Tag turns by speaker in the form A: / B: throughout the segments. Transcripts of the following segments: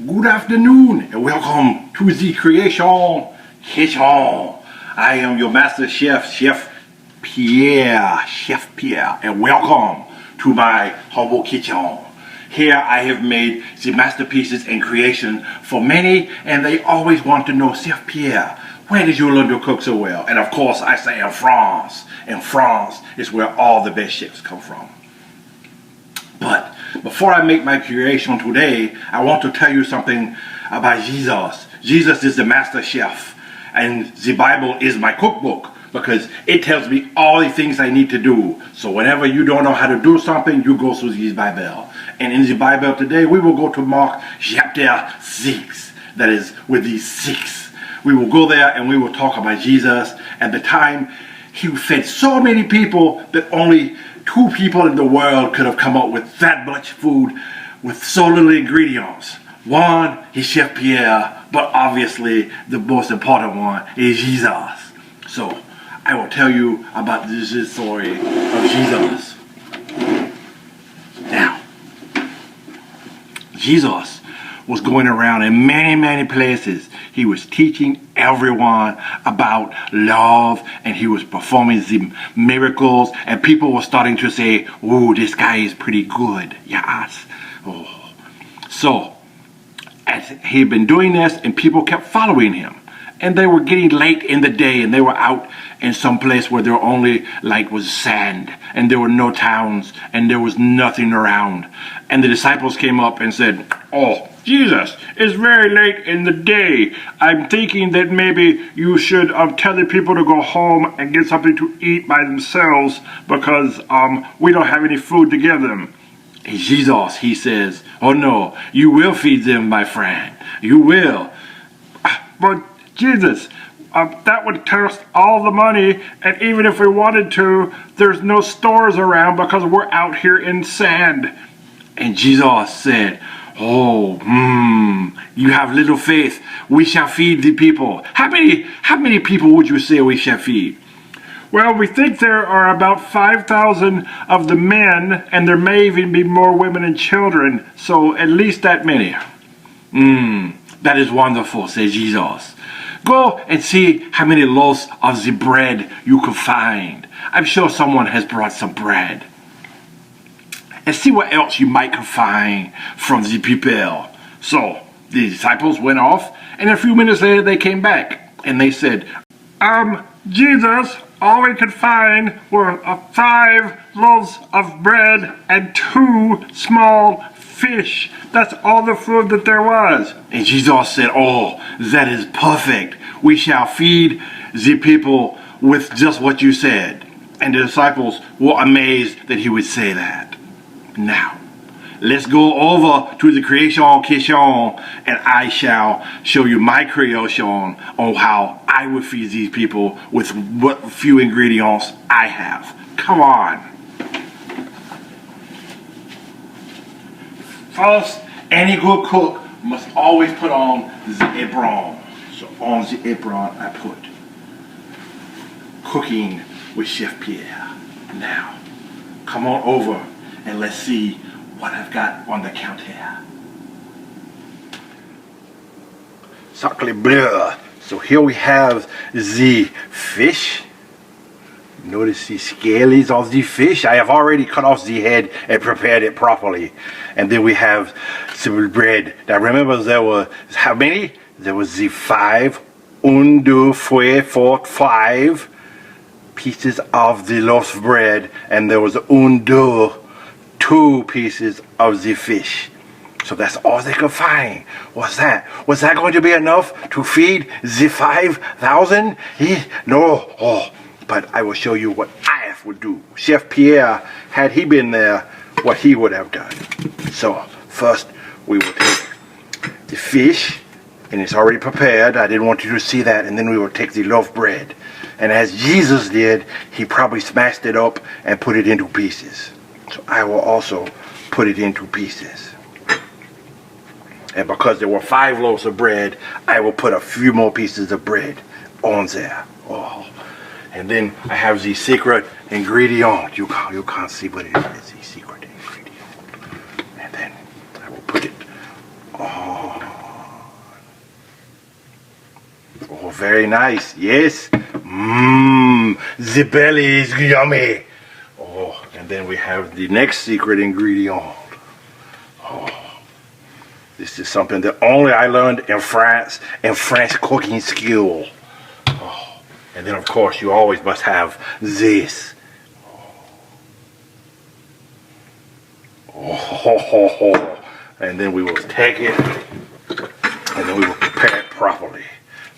A: Good afternoon and welcome to the Creation Kitchen. I am your master chef, Chef Pierre, and welcome to my humble kitchen. Here I have made the masterpieces and creation for many, and they always want to know, Chef Pierre, where did you learn to cook so well? And of course I say in France. And France is where all the best chefs come from. But before I make my creation today, I want to tell you something about Jesus. Jesus is the master chef, and the Bible is my cookbook because it tells me all the things I need to do. So whenever you don't know how to do something, you go through the Bible. And in the Bible today, we will go to Mark chapter 6. That is with the 6. We will go there and we will talk about Jesus. At the time, he fed so many people that only 2 people in the world could have come up with that much food with so little ingredients. One is Chef Pierre, but obviously the most important one is Jesus. So I will tell you about this story of Jesus. Now, Jesus was going around in many places. He was teaching everyone about love, and he was performing the miracles, and people were starting to say, "Oh, this guy is pretty good." Yes. Oh. So, as he'd been doing this, and people kept following him, and they were getting late in the day, and they were out in some place where there only was sand, and there were no towns, and there was nothing around. And the disciples came up and said, "Oh, Jesus, it's very late in the day. I'm thinking that maybe you should tell the people to go home and get something to eat by themselves because we don't have any food to give them." And Jesus, he says, "Oh no, you will feed them, my friend. You will." "But Jesus, that would cost all the money, and even if we wanted to, there's no stores around because we're out here in sand." And Jesus said, "Oh, you have little faith. We shall feed the people." How many people would you say we shall feed? "Well, we think there are about 5,000 of the men, and there may even be more women and children, so at least that many." That is wonderful," said Jesus. "Go and see how many loaves of the bread you can find. I'm sure someone has brought some bread. And see what else you might find from the people." So the disciples went off, and a few minutes later they came back, and they said, "Jesus, all we could find were 5 loaves of bread and 2 small fish. That's all the food that there was." And Jesus said, "Oh, that is perfect. We shall feed the people with just what you said." And the disciples were amazed that he would say that. Now, let's go over to the Creation Kitchen, and I shall show you my creation on how I will feed these people with what few ingredients I have. Come on. First, any good cook must always put on the apron. So on the apron I put Cooking with Chef Pierre. Now, come on over and let's see what I've got on the counter. Sacre bleu. So here we have the fish. Notice the scales of the fish. I have already cut off the head and prepared it properly. And then we have some bread. Now remember, there were how many? There was the 5, 1, 2, 3, 4, 5 pieces of the loaf of bread, and there was 1, 2 pieces of the fish. So that's all they could find. Was that going to be enough to feed the 5,000? No. Oh, but I will show you what I would do. Chef Pierre, had he been there, what he would have done. So first we will take the fish, and it's already prepared. I didn't want you to see that. And then we will take the loaf bread, and as Jesus did, he probably smashed it up and put it into pieces. So I will also put it into pieces. And because there were 5 loaves of bread, I will put a few more pieces of bread on there. Oh. And then I have the secret ingredient. You can't see what it is. The secret ingredient. And then I will put it. Oh. very nice. Yes. The belly is yummy. Oh, and then we have the next secret ingredient. Oh, this is something that only I learned in France, in French cooking skill. Oh, and then of course you always must have this. Oh, and then we will take it, and then we will prepare it properly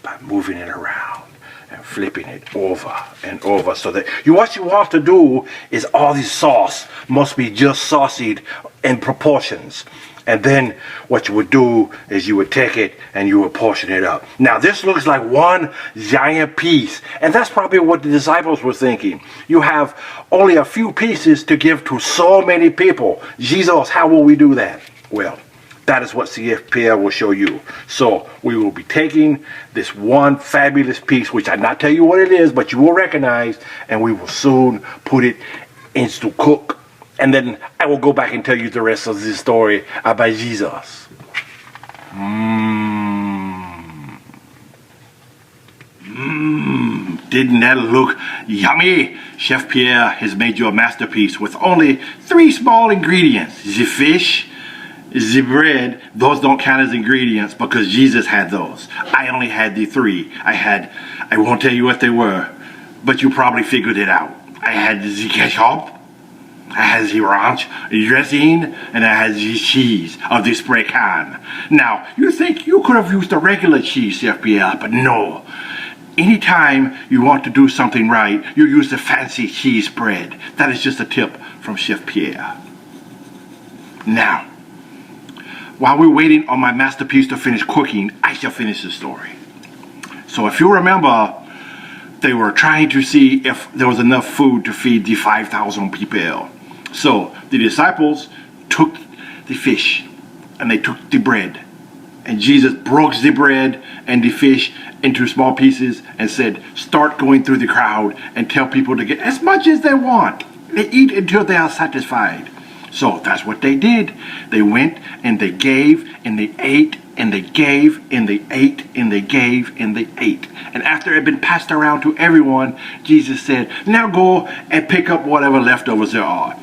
A: by moving it around and flipping it over and over, so that what you want to do is all the sauce must be just saucied in proportions. And then what you would do is you would take it and you would portion it up. Now this looks like one giant piece, and that's probably what the disciples were thinking. You have only a few pieces to give to so many people. Jesus, how will we do that? Well, that is what C.F. Pierre will show you. So we will be taking this one fabulous piece, which I not tell you what it is, but you will recognize, and we will soon put it into cook. And then I will go back and tell you the rest of the story about Jesus. Didn't that look yummy? Chef Pierre has made you a masterpiece with only 3 small ingredients. The fish, the bread, those don't count as ingredients because Jesus had those. I only had the 3. I won't tell you what they were, but you probably figured it out. I had the ketchup, I had the ranch dressing, and I had the cheese of the spray can. Now, you think you could have used a regular cheese, Chef Pierre, but no. Anytime you want to do something right, you use the fancy cheese spread. That is just a tip from Chef Pierre. Now, while we're waiting on my masterpiece to finish cooking, I shall finish the story. So if you remember, they were trying to see if there was enough food to feed the 5,000 people. So the disciples took the fish and they took the bread. And Jesus broke the bread and the fish into small pieces and said, start going through the crowd and tell people to get as much as they want. They eat until they are satisfied. So that's what they did. They went and they gave and they ate and they gave and they ate and they gave and they ate. And after it had been passed around to everyone, Jesus said, now go and pick up whatever leftovers there are.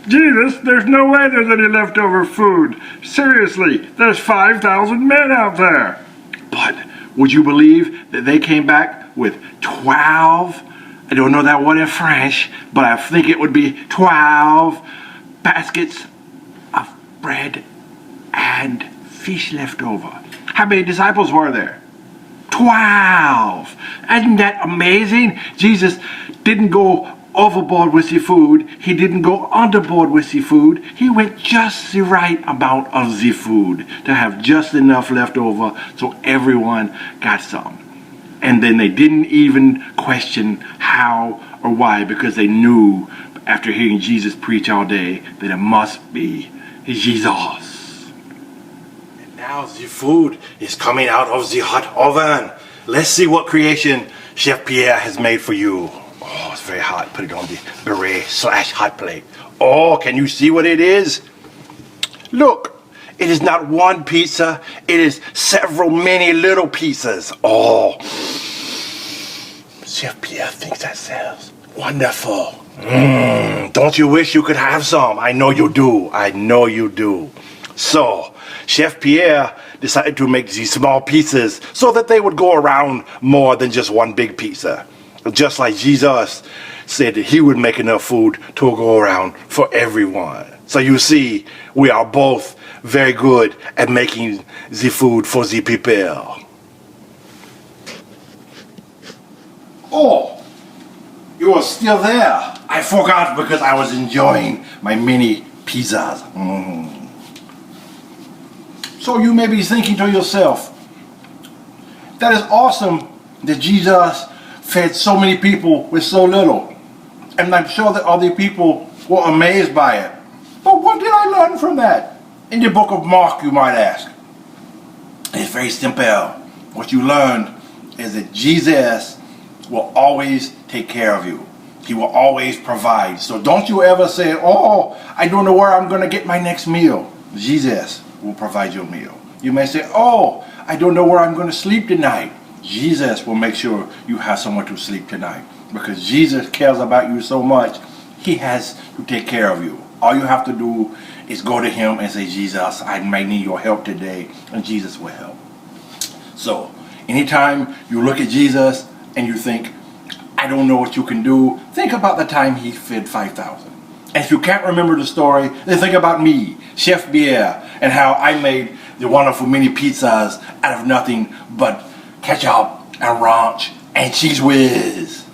A: Jesus, there's no way there's any leftover food. Seriously, there's 5,000 men out there. But would you believe that they came back with 12, I don't know that word in French, but I think it would be 12 baskets of bread and fish left over. How many disciples were there? 12. Isn't that amazing? Jesus didn't go overboard with the food. He didn't go underboard with the food. He went just the right amount of the food to have just enough left over so everyone got some. And then they didn't even question how or why, because they knew after hearing Jesus preach all day that it must be Jesus. And now the food is coming out of the hot oven. Let's see what creation Chef Pierre has made for you. Oh, it's very hot. Put it on the beret/hot plate. Oh, can you see what it is? Look, it is not one pizza. It is several many little pizzas. Oh, Chef Pierre thinks that sounds wonderful. Don't you wish you could have some? I know you do. I know you do. So, Chef Pierre decided to make these small pizzas so that they would go around more than just one big pizza. Just like Jesus said that he would make enough food to go around for everyone. So you see, we are both very good at making the food for the people. Oh, you are still there. I forgot because I was enjoying my mini pizzas. So you may be thinking to yourself, that is awesome that Jesus fed so many people with so little. And I'm sure that other people were amazed by it. But what did I learn from that? In the book of Mark, you might ask. It's very simple. What you learned is that Jesus will always take care of you. He will always provide. So don't you ever say, oh, I don't know where I'm going to get my next meal. Jesus will provide you a meal. You may say, oh, I don't know where I'm going to sleep tonight. Jesus will make sure you have somewhere to sleep tonight. Because Jesus cares about you so much, he has to take care of you. All you have to do is go to him and say, Jesus, I might need your help today, and Jesus will help. So, anytime you look at Jesus and you think, I don't know what you can do, think about the time he fed 5,000. And if you can't remember the story, then think about me, Chef Pierre, and how I made the wonderful mini pizzas out of nothing but ketchup and ranch and cheese whiz.